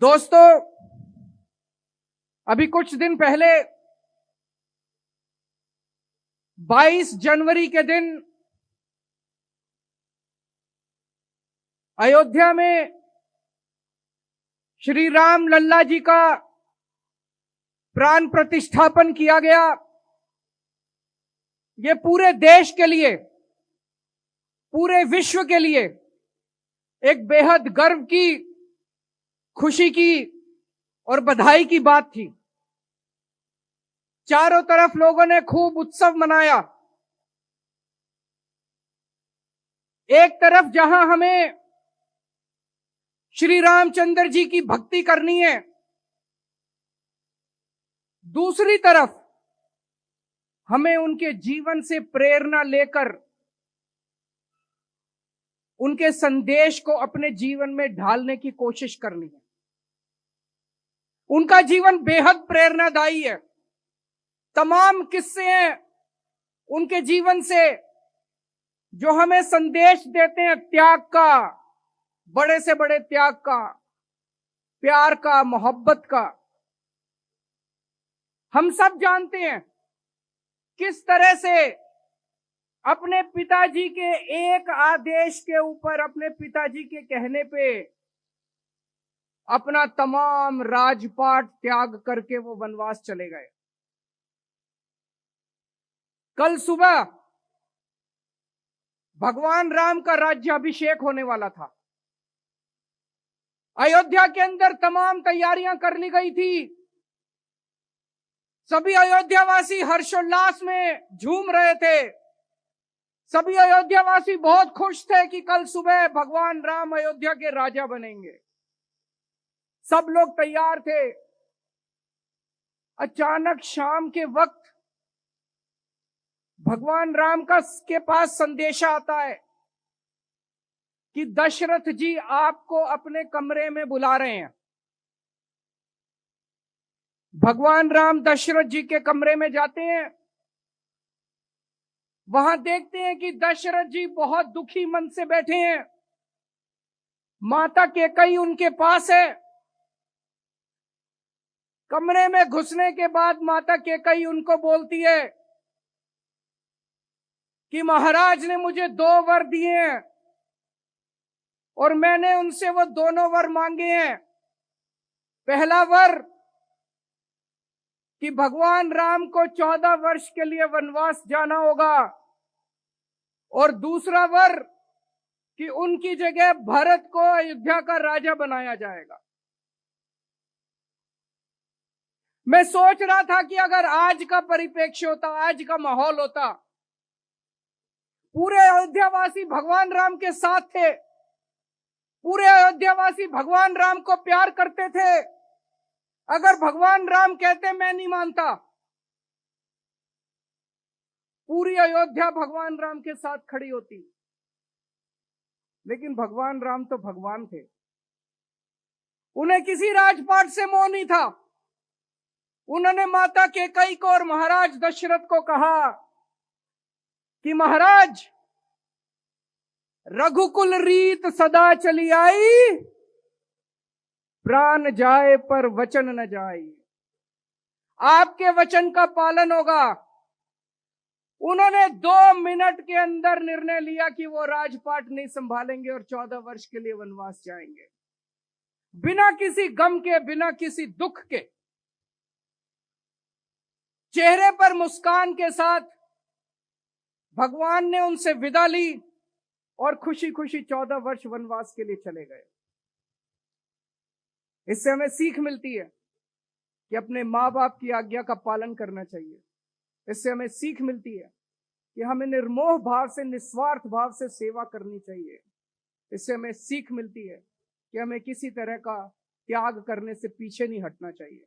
दोस्तों, अभी कुछ दिन पहले 22 जनवरी के दिन अयोध्या में श्री राम लल्ला जी का प्राण प्रतिष्ठापन किया गया। ये पूरे देश के लिए, पूरे विश्व के लिए एक बेहद गर्व की, खुशी की और बधाई की बात थी। चारों तरफ लोगों ने खूब उत्सव मनाया। एक तरफ जहां हमें श्री रामचंद्र जी की भक्ति करनी है, दूसरी तरफ हमें उनके जीवन से प्रेरणा लेकर उनके संदेश को अपने जीवन में ढालने की कोशिश करनी है। उनका जीवन बेहद प्रेरणादायी है। तमाम किस्से हैं उनके जीवन से जो हमें संदेश देते हैं त्याग का, बड़े से बड़े त्याग का, प्यार का, मोहब्बत का। हम सब जानते हैं किस तरह से अपने पिताजी के एक आदेश के ऊपर, अपने पिताजी के कहने पे अपना तमाम राजपाट त्याग करके वो वनवास चले गए। कल सुबह भगवान राम का राज्याभिषेक होने वाला था। अयोध्या के अंदर तमाम तैयारियां कर ली गई थी। सभी अयोध्यावासी हर्षोल्लास में झूम रहे थे। सभी अयोध्यावासी बहुत खुश थे कि कल सुबह भगवान राम अयोध्या के राजा बनेंगे। सब लोग तैयार थे। अचानक शाम के वक्त भगवान राम के पास संदेशा आता है कि दशरथ जी आपको अपने कमरे में बुला रहे हैं। भगवान राम दशरथ जी के कमरे में जाते हैं। वहां देखते हैं कि दशरथ जी बहुत दुखी मन से बैठे हैं। माता कैकेयी उनके पास है। कमरे में घुसने के बाद माता कैकेयी उनको बोलती है कि महाराज ने मुझे 2 वर दिए हैं और मैंने उनसे वो दोनों वर मांगे हैं। पहला वर कि भगवान राम को 14 वर्ष के लिए वनवास जाना होगा और दूसरा वर कि उनकी जगह भरत को अयोध्या का राजा बनाया जाएगा। मैं सोच रहा था कि अगर आज का परिप्रेक्ष्य होता, आज का माहौल होता, पूरे अयोध्यावासी भगवान राम के साथ थे, पूरे अयोध्यावासी भगवान राम को प्यार करते थे। अगर भगवान राम कहते मैं नहीं मानता, पूरी अयोध्या भगवान राम के साथ खड़ी होती। लेकिन भगवान राम तो भगवान थे। उन्हें किसी राजपाट से मोह नहीं था। उन्होंने माता कैकेयी को और महाराज दशरथ को कहा कि महाराज, रघुकुल रीत सदा चली आई, प्राण जाए पर वचन न जाए। आपके वचन का पालन होगा। उन्होंने 2 मिनट के अंदर निर्णय लिया कि वो राजपाट नहीं संभालेंगे और 14 वर्ष के लिए वनवास जाएंगे, बिना किसी गम के, बिना किसी दुख के, चेहरे पर मुस्कान के साथ भगवान ने उनसे विदा ली और खुशी खुशी 14 वर्ष वनवास के लिए चले गए। इससे हमें सीख मिलती है कि अपने माँ बाप की आज्ञा का पालन करना चाहिए। इससे हमें सीख मिलती है कि हमें निर्मोह भाव से, निस्वार्थ भाव से सेवा करनी चाहिए। इससे हमें सीख मिलती है कि हमें किसी तरह का त्याग करने से पीछे नहीं हटना चाहिए।